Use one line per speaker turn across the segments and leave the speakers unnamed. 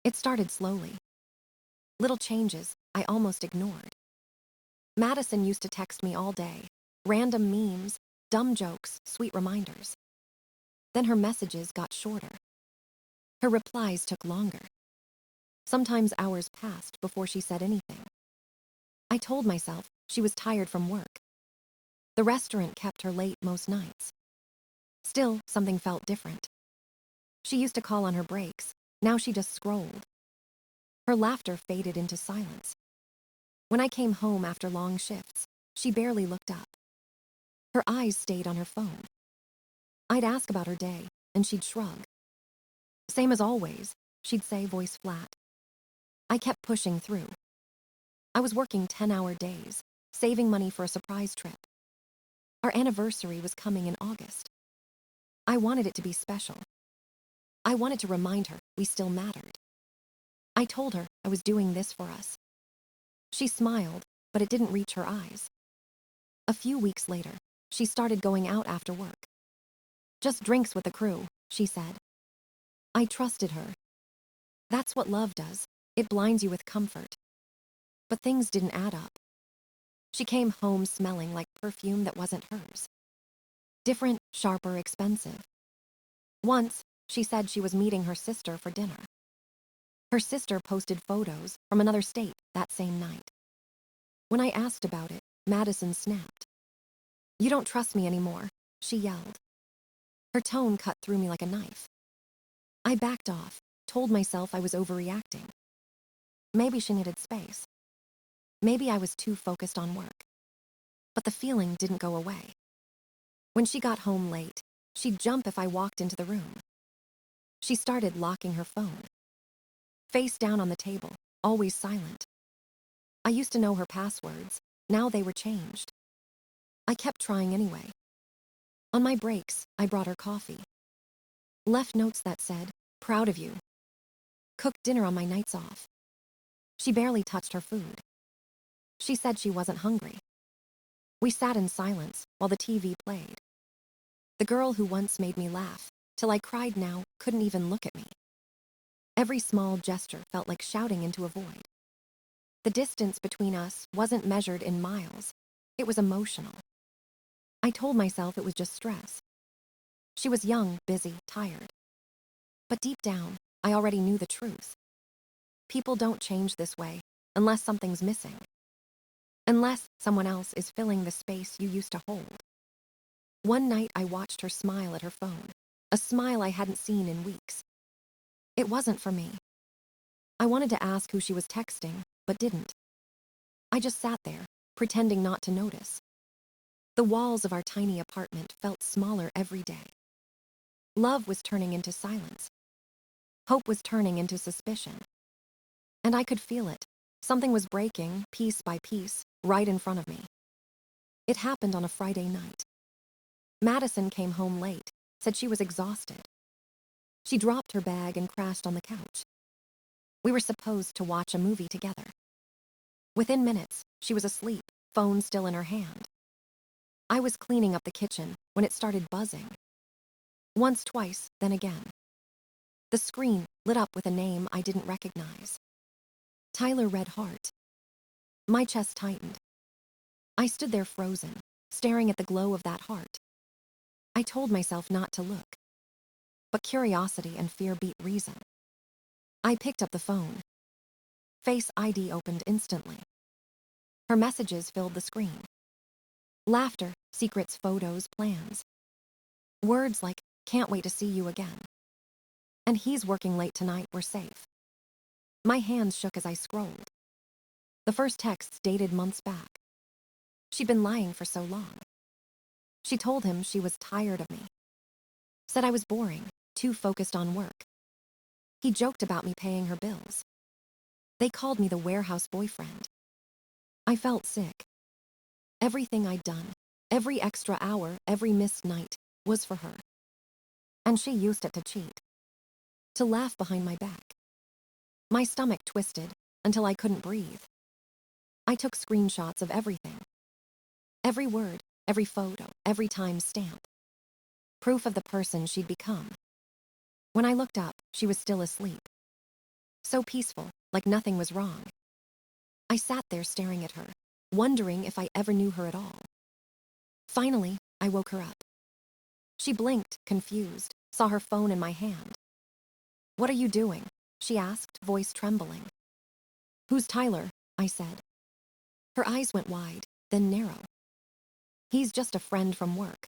It started slowly. Little changes I almost ignored. Madison used to text me all day. Random memes, dumb jokes, sweet reminders. Then her messages got shorter. Her replies took longer. Sometimes hours passed before she said anything. I told myself she was tired from work. The restaurant kept her late most nights. Still, something felt different. She used to call on her breaks. Now she just scrolled. Her laughter faded into silence. When I came home after long shifts, she barely looked up. Her eyes stayed on her phone. I'd ask about her day, and she'd shrug. Same as always, she'd say, voice flat. I kept pushing through. I was working 10-hour days, saving money for a surprise trip. Our anniversary was coming in August. I wanted it to be special. I wanted to remind her we still mattered. I told her I was doing this for us. She smiled, but it didn't reach her eyes. A few weeks later, she started going out after work. Just drinks with the crew, she said. I trusted her. That's what love does. It blinds you with comfort. But things didn't add up. She came home smelling like perfume that wasn't hers. Different, sharper, expensive. Once, she said she was meeting her sister for dinner. Her sister posted photos from another state that same night. When I asked about it, Madison snapped. You don't trust me anymore, she yelled. Her tone cut through me like a knife. I backed off, told myself I was overreacting. Maybe she needed space. Maybe I was too focused on work. But the feeling didn't go away. When she got home late, she'd jump if I walked into the room. She started locking her phone. Face down on the table, always silent. I used to know her passwords. Now they were changed. I kept trying anyway. On my breaks, I brought her coffee. Left notes that said, proud of you. Cooked dinner on my nights off. She barely touched her food. She said she wasn't hungry. We sat in silence while the TV played. The girl who once made me laugh, till I cried now, couldn't even look at me. Every small gesture felt like shouting into a void. The distance between us wasn't measured in miles. It was emotional. I told myself it was just stress. She was young, busy, tired. But deep down, I already knew the truth. People don't change this way unless something's missing. Unless someone else is filling the space you used to hold. One night I watched her smile at her phone, a smile I hadn't seen in weeks. It wasn't for me. I wanted to ask who she was texting, but didn't. I just sat there, pretending not to notice. The walls of our tiny apartment felt smaller every day. Love was turning into silence. Hope was turning into suspicion. And I could feel it. Something was breaking, piece by piece, right in front of me. It happened on a Friday night. Madison came home late, said she was exhausted. She dropped her bag and crashed on the couch. We were supposed to watch a movie together. Within minutes, she was asleep, phone still in her hand. I was cleaning up the kitchen when it started buzzing. Once, twice, then again. The screen lit up with a name I didn't recognize. Tyler Red Heart. My chest tightened. I stood there frozen, staring at the glow of that heart. I told myself not to look. But curiosity and fear beat reason. I picked up the phone. Face ID opened instantly. Her messages filled the screen. Laughter, secrets, photos, plans. Words like, can't wait to see you again. And he's working late tonight, we're safe. My hands shook as I scrolled. The first texts dated months back. She'd been lying for so long. She told him she was tired of me. Said I was boring, too focused on work. He joked about me paying her bills. They called me the warehouse boyfriend. I felt sick. Everything I'd done, every extra hour, every missed night, was for her. And she used it to cheat. To laugh behind my back. My stomach twisted until I couldn't breathe. I took screenshots of everything. Every word, every photo, every time stamp. Proof of the person she'd become. When I looked up, she was still asleep. So peaceful, like nothing was wrong. I sat there staring at her, wondering if I ever knew her at all. Finally, I woke her up. She blinked, confused, saw her phone in my hand. "What are you doing?" she asked, voice trembling. "Who's Tyler?" I said. Her eyes went wide, then narrow. "He's just a friend from work."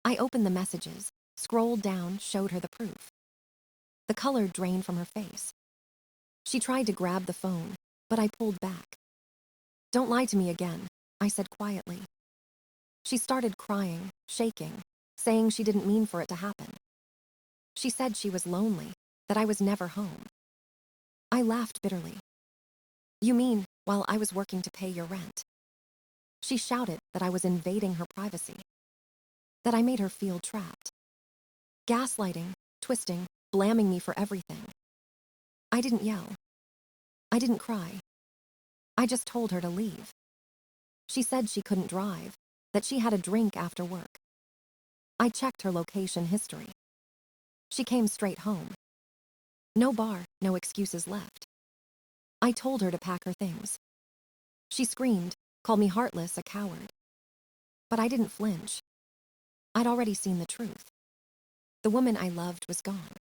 I opened the messages, scrolled down, showed her the proof. The color drained from her face. She tried to grab the phone, but I pulled back. "Don't lie to me again," I said quietly. She started crying, shaking, saying she didn't mean for it to happen. She said she was lonely, that I was never home. I laughed bitterly. "You mean, while I was working to pay your rent?" She shouted that I was invading her privacy, that I made her feel trapped. Gaslighting, twisting, blaming me for everything. I didn't yell. I didn't cry. I just told her to leave. She said she couldn't drive, that she had a drink after work. I checked her location history. She came straight home. No bar, no excuses left. I told her to pack her things. She screamed, called me heartless, a coward. But I didn't flinch. I'd already seen the truth. The woman I loved was gone.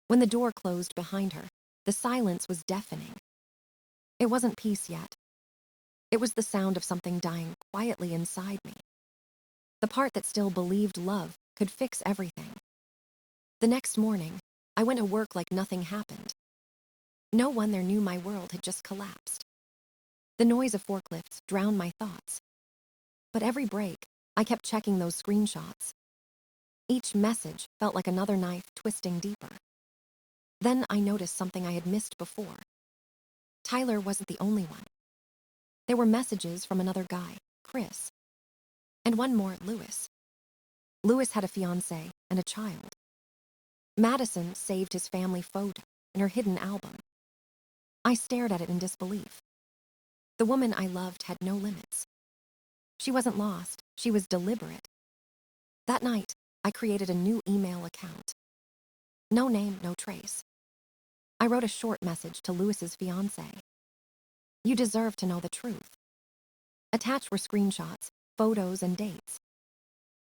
When the door closed behind her, the silence was deafening. It wasn't peace yet. It was the sound of something dying quietly inside me. The part that still believed love could fix everything. The next morning, I went to work like nothing happened. No one there knew my world had just collapsed. The noise of forklifts drowned my thoughts. But every break, I kept checking those screenshots. Each message felt like another knife twisting deeper. Then I noticed something I had missed before. Tyler wasn't the only one. There were messages from another guy, Chris. And one more, Lewis. Lewis had a fiancée and a child. Madison saved his family photo in her hidden album. I stared at it in disbelief. The woman I loved had no limits. She wasn't lost, she was deliberate. That night, I created a new email account. No name, no trace. I wrote a short message to Lewis's fiancée. "You deserve to know the truth." Attached were screenshots, photos, and dates.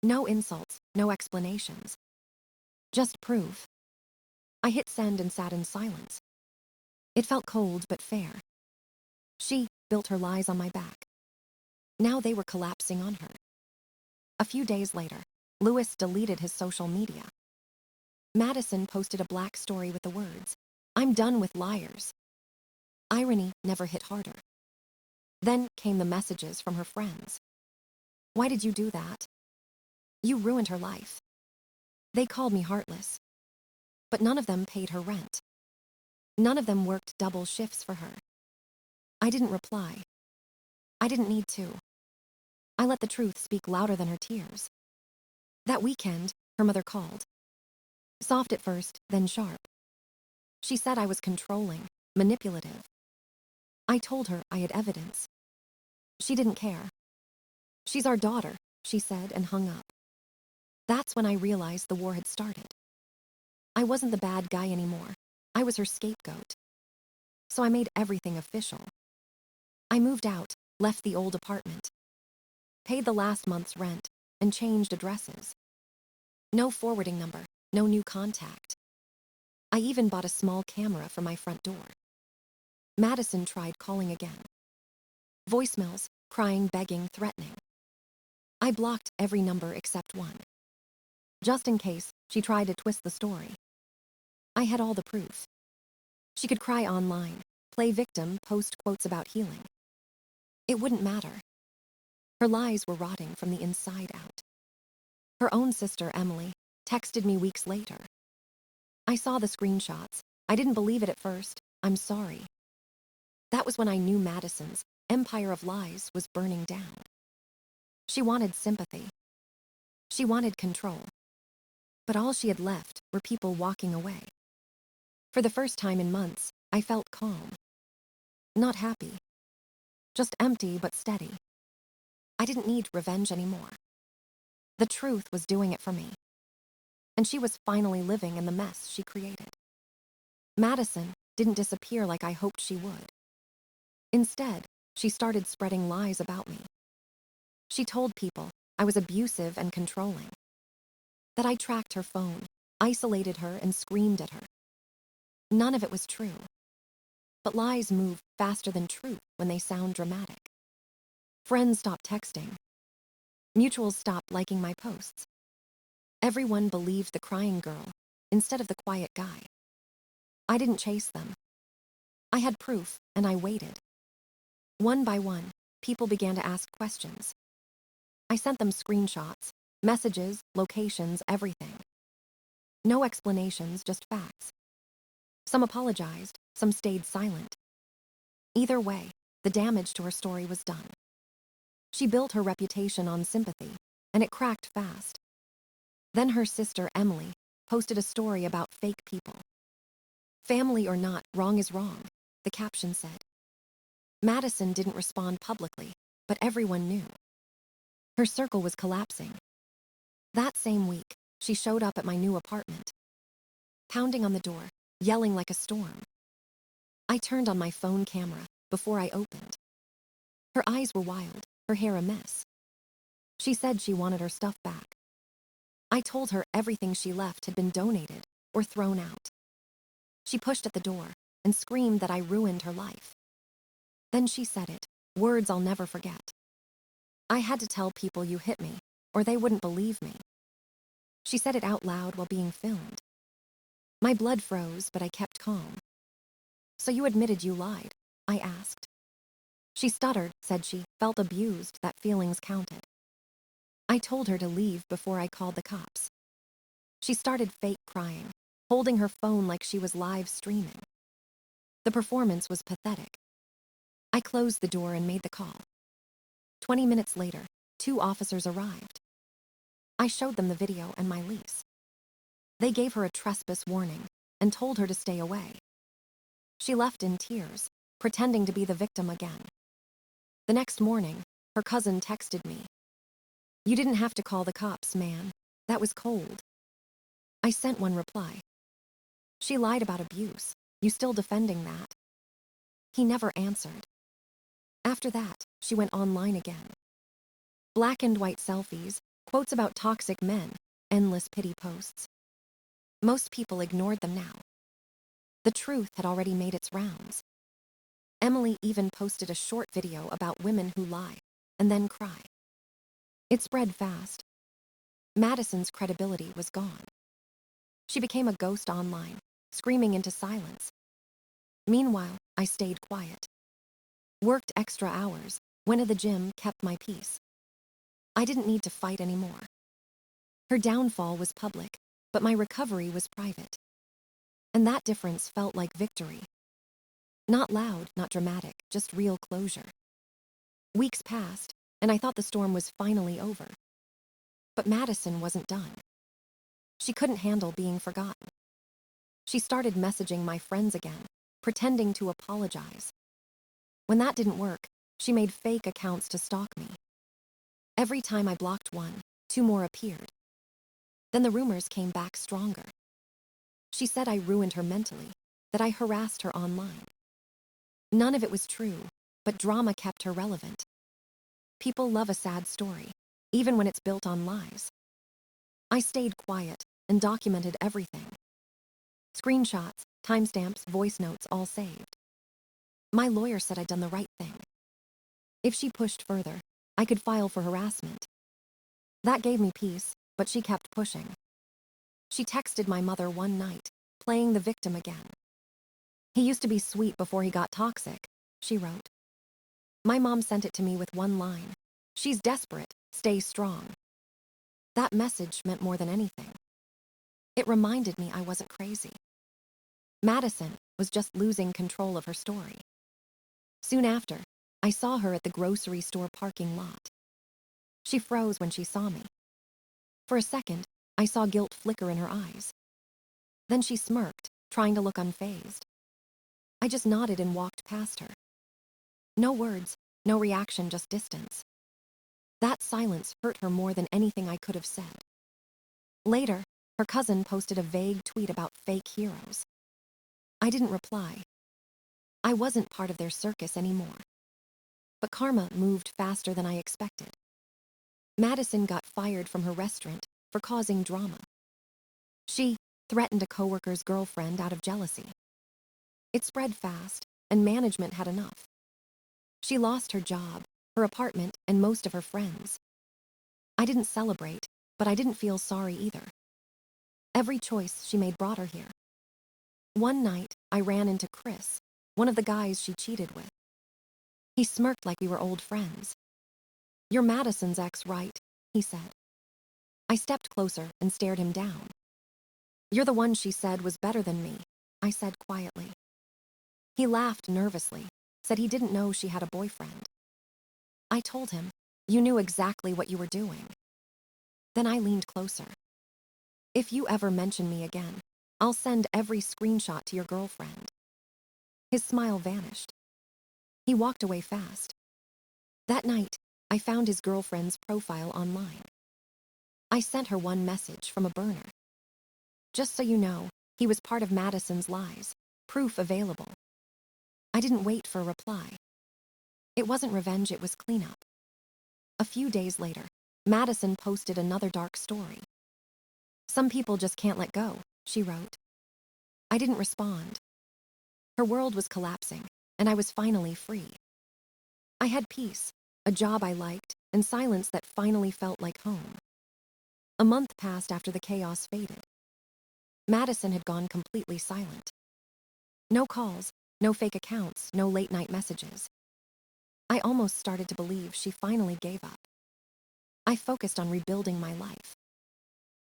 No insults, no explanations. Just proof. I hit send and sat in silence. It felt cold but fair. She built her lies on my back. Now they were collapsing on her. A few days later, Lewis deleted his social media. Madison posted a black story with the words, "I'm done with liars." Irony never hit harder. Then came the messages from her friends. "Why did you do that? You ruined her life." They called me heartless. But none of them paid her rent. None of them worked double shifts for her. I didn't reply. I didn't need to. I let the truth speak louder than her tears. That weekend, her mother called. Soft at first, then sharp. She said I was controlling, manipulative. I told her I had evidence. She didn't care. "She's our daughter," she said and hung up. That's when I realized the war had started. I wasn't the bad guy anymore. I was her scapegoat. So I made everything official. I moved out, left the old apartment, paid the last month's rent, and changed addresses. No forwarding number, no new contact. I even bought a small camera for my front door. Madison tried calling again. Voicemails, crying, begging, threatening. I blocked every number except one. Just in case she tried to twist the story. I had all the proof. She could cry online, play victim, post quotes about healing. It wouldn't matter. Her lies were rotting from the inside out. Her own sister, Emily, texted me weeks later. I saw the screenshots. I didn't believe it at first. "I'm sorry." That was when I knew Madison's empire of lies was burning down. She wanted sympathy. She wanted control. But all she had left were people walking away. For the first time in months, I felt calm. Not happy. Just empty but steady. I didn't need revenge anymore. The truth was doing it for me. And she was finally living in the mess she created. Madison didn't disappear like I hoped she would. Instead, she started spreading lies about me. She told people I was abusive and controlling, that I tracked her phone, isolated her, and screamed at her. None of it was true. But lies move faster than truth when they sound dramatic. Friends stopped texting. Mutuals stopped liking my posts. Everyone believed the crying girl instead of the quiet guy. I didn't chase them. I had proof, and I waited. One by one, people began to ask questions. I sent them screenshots, messages, locations, everything. No explanations, just facts. Some apologized, some stayed silent. Either way, the damage to her story was done. She built her reputation on sympathy, and it cracked fast. Then her sister, Emily, posted a story about fake people. Family or not, wrong is wrong, the caption said. Madison didn't respond publicly, but everyone knew. Her circle was collapsing. That same week, she showed up at my new apartment, pounding on the door, yelling like a storm. I turned on my phone camera before I opened. Her eyes were wild, her hair a mess. She said she wanted her stuff back. I told her everything she left had been donated or thrown out. She pushed at the door and screamed that I ruined her life. Then she said it, words I'll never forget. I had to tell people you hit me, or they wouldn't believe me. She said it out loud while being filmed. My blood froze, but I kept calm. So you admitted you lied? I asked. She stuttered, said she felt abused, that feelings counted. I told her to leave before I called the cops. She started fake crying, holding her phone like she was live streaming. The performance was pathetic. I closed the door and made the call. 20 minutes later, 2 officers arrived. I showed them the video and my lease. They gave her a trespass warning and told her to stay away. She left in tears, pretending to be the victim again. The next morning, her cousin texted me. You didn't have to call the cops, man. That was cold. I sent one reply. She lied about abuse. You still defending that? He never answered. After that, she went online again. Black and white selfies, quotes about toxic men, endless pity posts. Most people ignored them now. The truth had already made its rounds. Emily even posted a short video about women who lie and then cry. It spread fast. Madison's credibility was gone. She became a ghost online, screaming into silence. Meanwhile, I stayed quiet. Worked extra hours, went to the gym, kept my peace. I didn't need to fight anymore. Her downfall was public, but my recovery was private. And that difference felt like victory. Not loud, not dramatic, just real closure. Weeks passed, and I thought the storm was finally over. But Madison wasn't done. She couldn't handle being forgotten. She started messaging my friends again, pretending to apologize. When that didn't work, she made fake accounts to stalk me. Every time I blocked one, 2 more appeared. Then the rumors came back stronger. She said I ruined her mentally, that I harassed her online. None of it was true, but drama kept her relevant. People love a sad story, even when it's built on lies. I stayed quiet and documented everything. Screenshots, timestamps, voice notes, all saved. My lawyer said I'd done the right thing. If she pushed further, I could file for harassment. That gave me peace, but she kept pushing. She texted my mother one night, playing the victim again. He used to be sweet before he got toxic, she wrote. My mom sent it to me with one line. She's desperate, stay strong. That message meant more than anything. It reminded me I wasn't crazy. Madison was just losing control of her story. Soon after, I saw her at the grocery store parking lot. She froze when she saw me. For a second, I saw guilt flicker in her eyes. Then she smirked, trying to look unfazed. I just nodded and walked past her. No words, no reaction, just distance. That silence hurt her more than anything I could have said. Later, her cousin posted a vague tweet about fake heroes. I didn't reply. I wasn't part of their circus anymore. But karma moved faster than I expected. Madison got fired from her restaurant for causing drama. She threatened a coworker's girlfriend out of jealousy. It spread fast, and management had enough. She lost her job, her apartment, and most of her friends. I didn't celebrate, but I didn't feel sorry either. Every choice she made brought her here. One night, I ran into Chris, one of the guys she cheated with. He smirked like we were old friends. "You're Madison's ex, right?" he said. I stepped closer and stared him down. "You're the one she said was better than me," I said quietly. He laughed nervously, said he didn't know she had a boyfriend. I told him, "You knew exactly what you were doing." Then I leaned closer. "If you ever mention me again, I'll send every screenshot to your girlfriend." His smile vanished. He walked away fast. That night, I found his girlfriend's profile online. I sent her one message from a burner. "Just so you know, he was part of Madison's lies. Proof available." I didn't wait for a reply. It wasn't revenge, it was cleanup. A few days later, Madison posted another dark story. "Some people just can't let go," she wrote. I didn't respond. Her world was collapsing, and I was finally free. I had peace, a job I liked, and silence that finally felt like home. A month passed after the chaos faded. Madison had gone completely silent. No calls, no fake accounts, no late-night messages. I almost started to believe she finally gave up. I focused on rebuilding my life.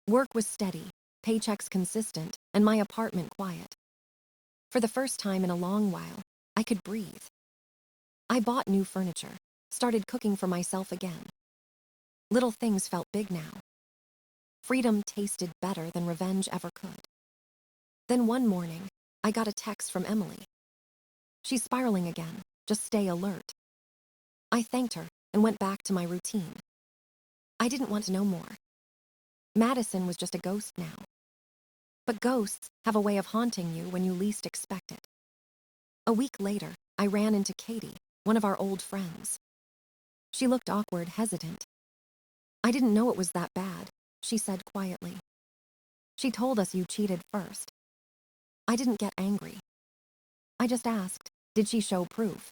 Work was steady, paychecks consistent, and my apartment quiet. For the first time in a long while, I could breathe. I bought new furniture, started cooking for myself again. Little things felt big now. Freedom tasted better than revenge ever could. Then one morning, I got a text from Emily. "She's spiraling again, just stay alert." I thanked her and went back to my routine. I didn't want to know more. Madison was just a ghost now. But ghosts have a way of haunting you when you least expect it. A week later, I ran into Katie, one of our old friends. She looked awkward, hesitant. "I didn't know it was that bad," she said quietly. "She told us you cheated first." I didn't get angry. I just asked, "Did she show proof?"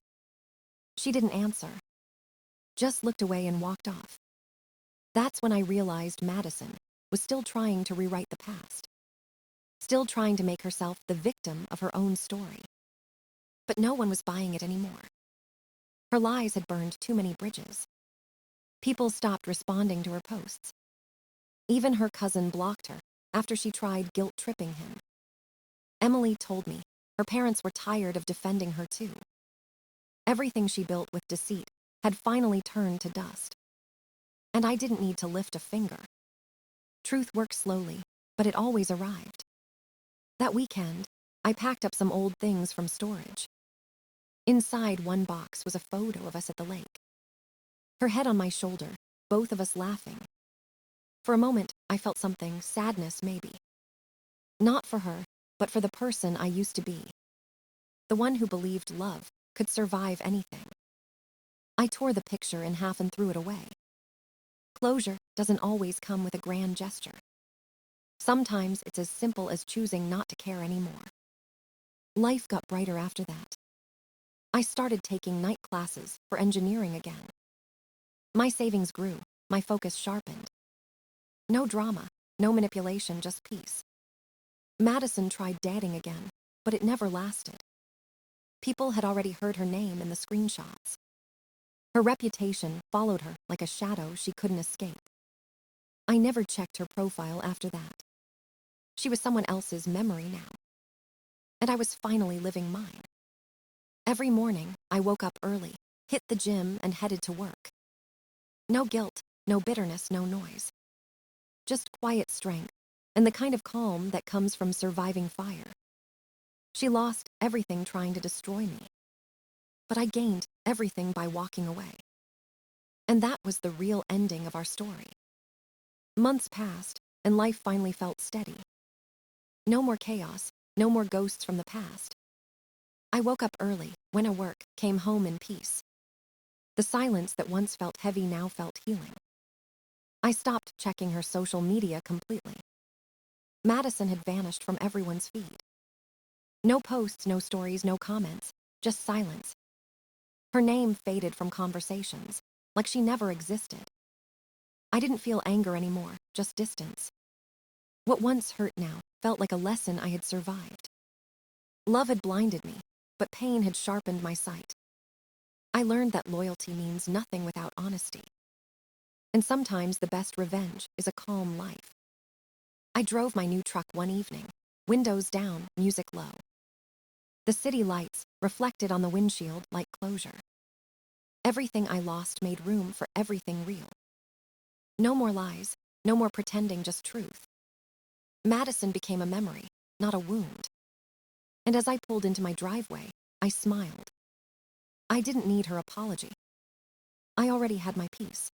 She didn't answer. Just looked away and walked off. That's when I realized Madison was still trying to rewrite the past. Still trying to make herself the victim of her own story. But no one was buying it anymore. Her lies had burned too many bridges. People stopped responding to her posts. Even her cousin blocked her after she tried guilt-tripping him. Emily told me her parents were tired of defending her too. Everything she built with deceit had finally turned to dust. And I didn't need to lift a finger. Truth works slowly, but it always arrived. That weekend, I packed up some old things from storage. Inside one box was a photo of us at the lake. Her head on my shoulder, both of us laughing. For a moment, I felt something, sadness maybe. Not for her, but for the person I used to be. The one who believed love could survive anything. I tore the picture in half and threw it away. Closure doesn't always come with a grand gesture. Sometimes it's as simple as choosing not to care anymore. Life got brighter after that. I started taking night classes for engineering again. My savings grew, my focus sharpened. No drama, no manipulation, just peace. Madison tried dating again, but it never lasted. People had already heard her name in the screenshots. Her reputation followed her like a shadow she couldn't escape. I never checked her profile after that. She was someone else's memory now. And I was finally living mine. Every morning, I woke up early, hit the gym, and headed to work. No guilt, no bitterness, no noise. Just quiet strength, and the kind of calm that comes from surviving fire. She lost everything trying to destroy me. But I gained everything by walking away. And that was the real ending of our story. Months passed, and life finally felt steady. No more chaos, No more ghosts from the past. I woke up early, went to work, came home in peace. The silence that once felt heavy now felt healing. I stopped checking her social media completely. Madison had vanished from everyone's feed. No posts, no stories, no comments, just silence. Her name faded from conversations, like she never existed. I didn't feel anger anymore, just distance. What once hurt now felt like a lesson I had survived. Love had blinded me, but pain had sharpened my sight. I learned that loyalty means nothing without honesty. And sometimes the best revenge is a calm life. I drove my new truck one evening, windows down, music low. The city lights reflected on the windshield like closure. Everything I lost made room for everything real. No more lies, no more pretending, just truth. Madison became a memory, not a wound. And as I pulled into my driveway, I smiled. I didn't need her apology. I already had my peace.